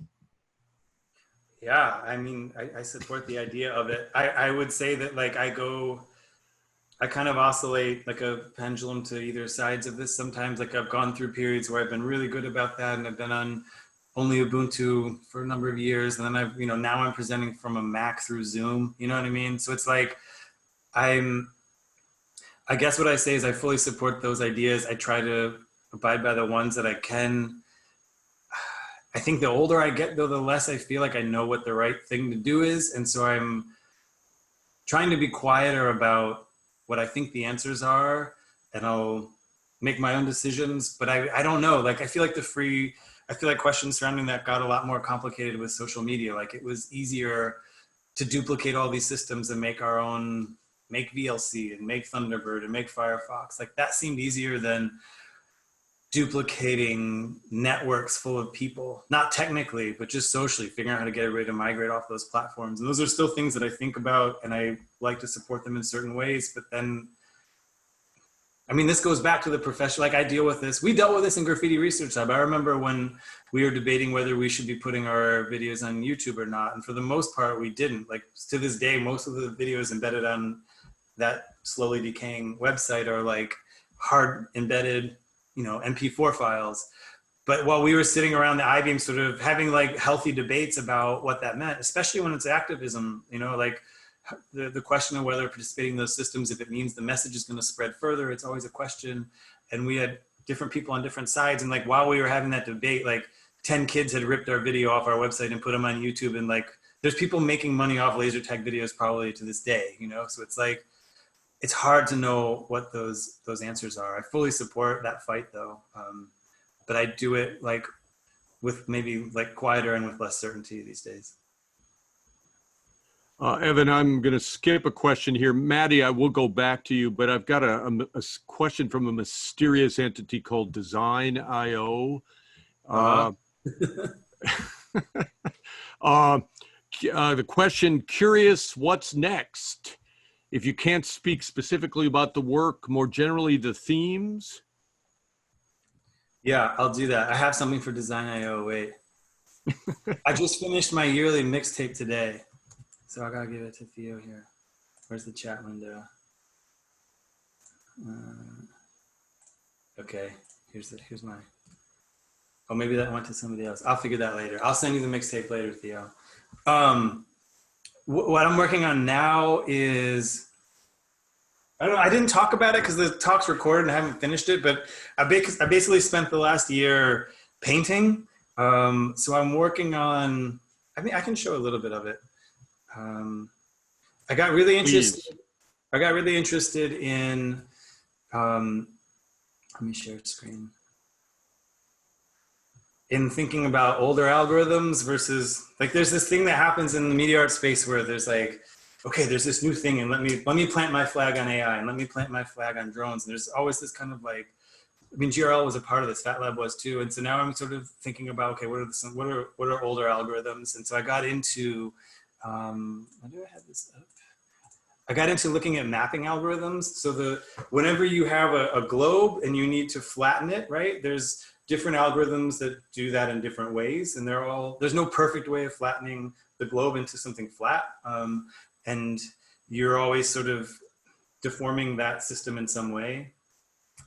Yeah, I mean, I support the idea of it. I would say that like I kind of oscillate like a pendulum to either sides of this. Sometimes like I've gone through periods where I've been really good about that, and I've been on only Ubuntu for a number of years. And then now I'm presenting from a Mac through Zoom, you know what I mean? So it's like, I guess what I say is I fully support those ideas. I try to abide by the ones that I can. I think the older I get though, the less I feel like I know what the right thing to do is. And so I'm trying to be quieter about what I think the answers are, and I'll make my own decisions, but I don't know. Like, I feel like questions surrounding that got a lot more complicated with social media. Like it was easier to duplicate all these systems and make VLC and make Thunderbird and make Firefox. Like that seemed easier than duplicating networks full of people, not technically, but just socially, figuring out how to get everybody to migrate off those platforms. And those are still things that I think about, and I like to support them in certain ways. But then, I mean, this goes back to the profession. Like I deal with this. We dealt with this in Graffiti Research Lab. I remember when we were debating whether we should be putting our videos on YouTube or not. And for the most part, we didn't. Like to this day, most of the videos embedded on that slowly decaying website are like hard embedded, MP4 files. But while we were sitting around the I-beam sort of having like healthy debates about what that meant, especially when it's activism, like the question of whether participating in those systems, if it means the message is going to spread further, it's always a question. And we had different people on different sides. And like, while we were having that debate, like 10 kids had ripped our video off our website and put them on YouTube. And like, there's people making money off laser tag videos probably to this day, so it's like, it's hard to know what those answers are. I fully support that fight though. but I do it like with maybe like quieter and with less certainty these days. Evan, I'm going to skip a question here. Maddie, I will go back to you, but I've got a question from a mysterious entity called Design.io. The question, curious, what's next? If you can't speak specifically about the work, more generally the themes. Yeah, I'll do that. I have something for Design.io. Wait. I just finished my yearly mixtape today. So I gotta give it to Theo here. Where's the chat window? Okay, here's my. Oh, maybe that went to somebody else. I'll figure that later. I'll send you the mixtape later, Theo. What I'm working on now is, I don't know, I didn't talk about it because the talk's recorded and I haven't finished it, but I basically spent the last year painting. So I'm working on, I mean, I can show a little bit of it. I got really interested. I got really interested in. Let me share screen. In thinking about older algorithms versus, like, there's this thing that happens in the media art space where there's like, okay, there's this new thing, and let me plant my flag on AI, and let me plant my flag on drones. And there's always this kind of like, I mean, GRL was a part of this, Fat Lab was too, and so now I'm sort of thinking about, okay, what are older algorithms? And so I got into. Why do I have this up? I got into looking at mapping algorithms. So whenever you have a globe and you need to flatten it, right? There's different algorithms that do that in different ways, and there's no perfect way of flattening the globe into something flat. And you're always sort of deforming that system in some way.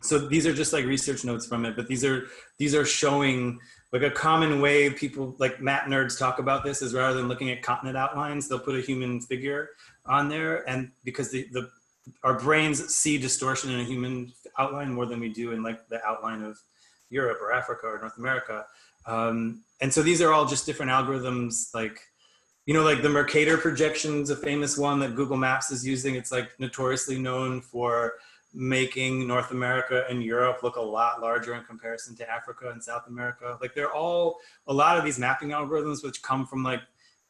So these are just like research notes from it, but these are showing like a common way people like map nerds talk about this is rather than looking at continent outlines, they'll put a human figure on there. And because our brains see distortion in a human outline more than we do in like the outline of Europe or Africa or North America. And so these are all just different algorithms, like, you know, like the Mercator projection's a famous one that Google Maps is using. It's like notoriously known for making North America and Europe look a lot larger in comparison to Africa and South America. Like they're all, a lot of these mapping algorithms, which come from like,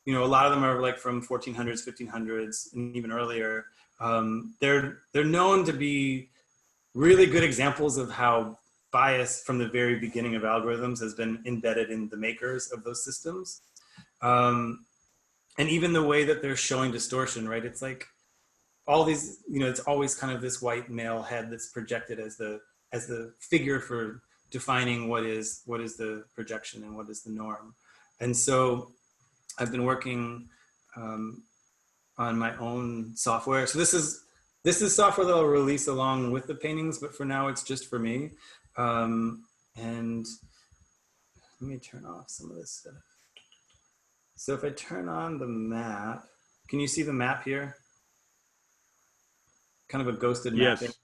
you know, a lot of them are like from 1400s, 1500s, and even earlier. They're known to be really good examples of how bias from the very beginning of algorithms has been embedded in the makers of those systems. And even the way that they're showing distortion, right? It's like, all these, you know, it's always kind of this white male head that's projected as the figure for defining what is the projection and what is the norm. And so I've been working on my own software. So this is software that I'll release along with the paintings, but for now it's just for me. And let me turn off some of this stuff. So if I turn on the map, can you see the map here? Kind of a ghosted mapping. Yes.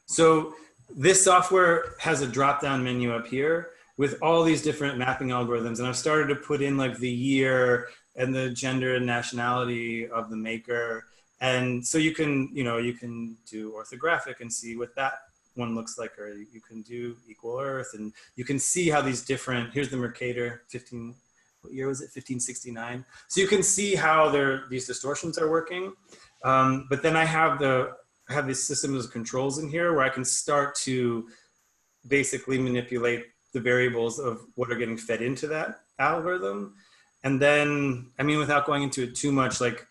So this software has a drop-down menu up here with all these different mapping algorithms. And I've started to put in like the year and the gender and nationality of the maker. And so you can do orthographic and see what that one looks like, or you can do equal Earth, and you can see how these different, here's the Mercator, what year was it? 1569. So you can see how these distortions are working. But then I have this system of controls in here where I can start to basically manipulate the variables of what are getting fed into that algorithm. And then, I mean, without going into it too much, like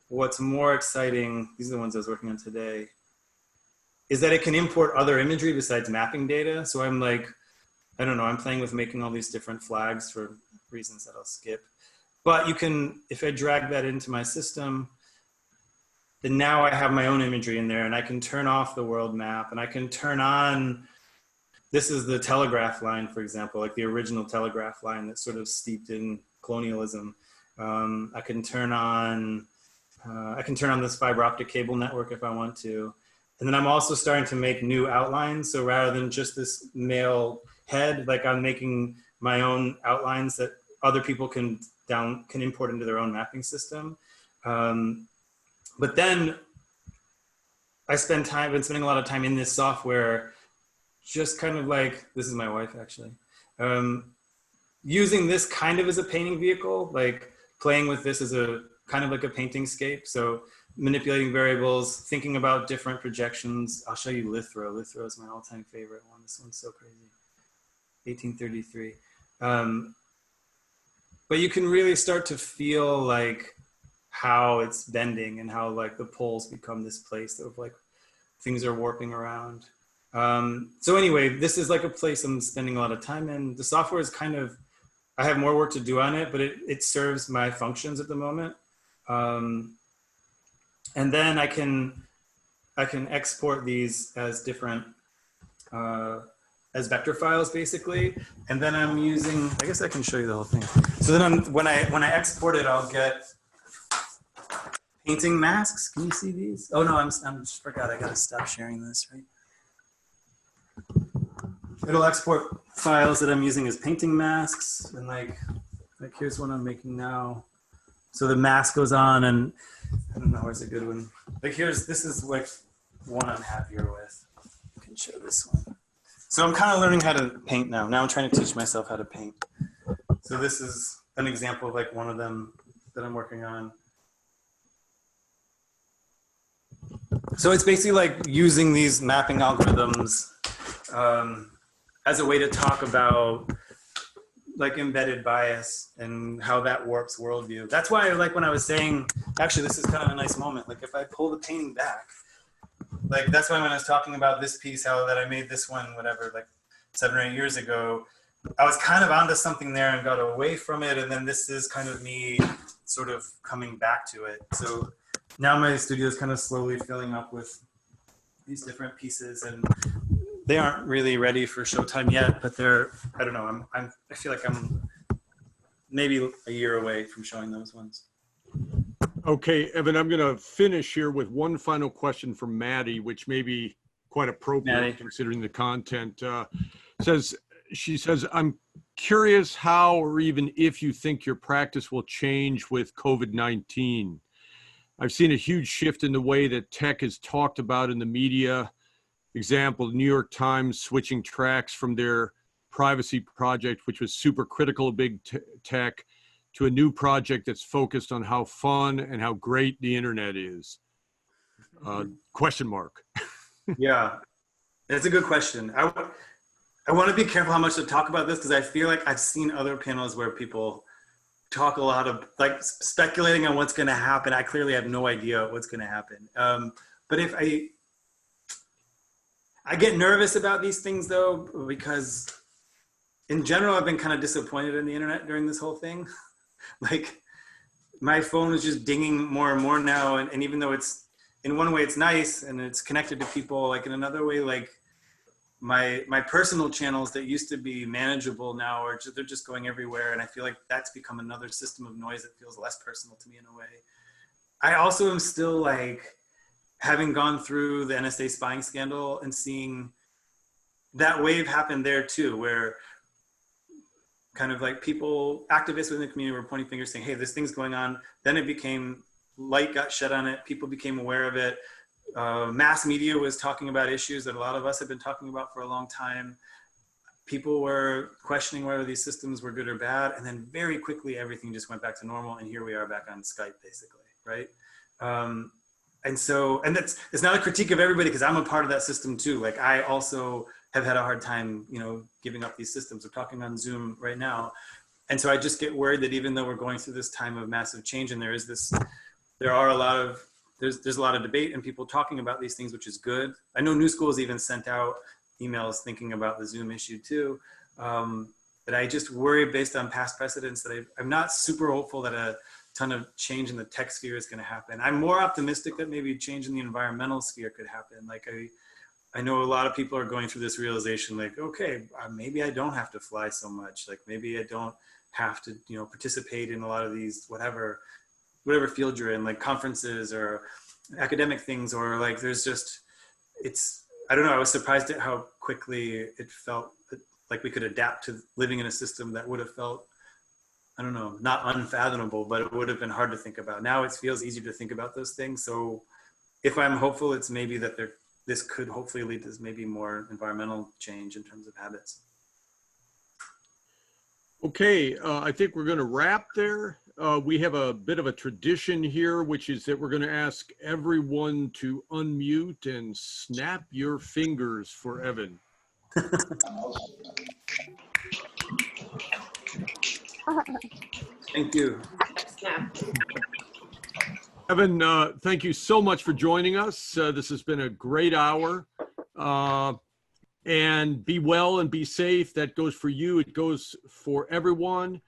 what's more exciting, these are the ones I was working on today, is that it can import other imagery besides mapping data. So I'm like, I don't know, I'm playing with making all these different flags for reasons that I'll skip. But you can, if I drag that into my system, then now I have my own imagery in there, and I can turn off the world map, and I can turn on, this is the telegraph line, for example, like the original telegraph line that's sort of steeped in colonialism. I can turn on this fiber optic cable network if I want to. And then I'm also starting to make new outlines. So rather than just this male head, like I'm making my own outlines that other people can import into their own mapping system. But then I've been spending a lot of time in this software just kind of like, this is my wife actually, using this kind of as a painting vehicle, like playing with this as a kind of like a painting scape. So manipulating variables, thinking about different projections. I'll show you Lithro. Lithro is my all-time favorite one. This one's so crazy. 1833. But you can really start to feel like how it's bending and how like the poles become this place of like things are warping around. So anyway, this is like a place I'm spending a lot of time in. The software is kind of, I have more work to do on it, but it serves my functions at the moment. And then I can export these as different, as vector files basically. And then I'm using, I guess I can show you the whole thing. So then when I export it, I'll get painting masks. Can you see these? Oh no, I just forgot. I gotta stop sharing this, right? It'll export files that I'm using as painting masks, and like here's one I'm making now. So the mask goes on, and I don't know where's a good one. Like this is like one I'm happier with. I can show this one. So I'm kind of learning how to paint now. Now I'm trying to teach myself how to paint. So this is an example of like one of them that I'm working on. So it's basically like using these mapping algorithms as a way to talk about like embedded bias and how that warps worldview. That's why like when I was saying, actually this is kind of a nice moment. Like if I pull the painting back, like that's why when I was talking about this piece, how that I made this one, whatever, like 7 or 8 years ago, I was kind of onto something there and got away from it. And then this is kind of me sort of coming back to it. So now my studio is kind of slowly filling up with these different pieces, and they aren't really ready for showtime yet, but they're, I don't know, I feel like I'm maybe a year away from showing those ones. Okay, Evan, I'm gonna finish here with one final question from Maddie, which may be quite appropriate Maddie, considering the content. She says, I'm curious how or even if you think your practice will change with COVID-19. I've seen a huge shift in the way that tech is talked about in the media. Example, New York Times switching tracks from their privacy project, which was super critical of big tech, to a new project that's focused on how fun and how great the internet is. Question mark. Yeah, that's a good question. I want to be careful how much to talk about this because I feel like I've seen other panels where people talk a lot of like speculating on what's going to happen. I clearly have no idea what's going to happen. But if I get nervous about these things though, because in general, I've been kind of disappointed in the internet during this whole thing. Like my phone is just dinging more and more now. And even though it's, in one way it's nice and it's connected to people, like in another way, like my personal channels that used to be manageable now are they're just going everywhere. And I feel like that's become another system of noise that feels less personal to me in a way. I also am still like, having gone through the NSA spying scandal and seeing that wave happen there too, where kind of like people, activists within the community were pointing fingers saying, hey, this thing's going on. Then it became, light got shed on it. People became aware of it. Mass media was talking about issues that a lot of us have been talking about for a long time. People were questioning whether these systems were good or bad. And then very quickly, everything just went back to normal. And here we are back on Skype, basically, right? And so, and it's not a critique of everybody because I'm a part of that system too. Like I also have had a hard time, you know, giving up these systems. We're talking on Zoom right now. And so I just get worried that even though we're going through this time of massive change and there's a lot of debate and people talking about these things, which is good. I know New School's even sent out emails thinking about the Zoom issue too. But I just worry based on past precedents that I'm not super hopeful that a ton of change in the tech sphere is going to happen. I'm more optimistic that maybe change in the environmental sphere could happen. Like I know a lot of people are going through this realization like, okay, maybe I don't have to fly so much. Like maybe I don't have to, you know, participate in a lot of these, whatever field you're in, like conferences or academic things, or like there's just, I don't know, I was surprised at how quickly it felt like we could adapt to living in a system that would have felt, I don't know, not unfathomable, but it would have been hard to think about. Now it feels easier to think about those things. So if I'm hopeful, it's maybe that this could hopefully lead to maybe more environmental change in terms of habits. Okay, I think we're going to wrap there. We have a bit of a tradition here, which is that we're going to ask everyone to unmute and snap your fingers for Evan. Thank you. Evan, thank you so much for joining us. This has been a great hour. And be well and be safe. That goes for you. It goes for everyone.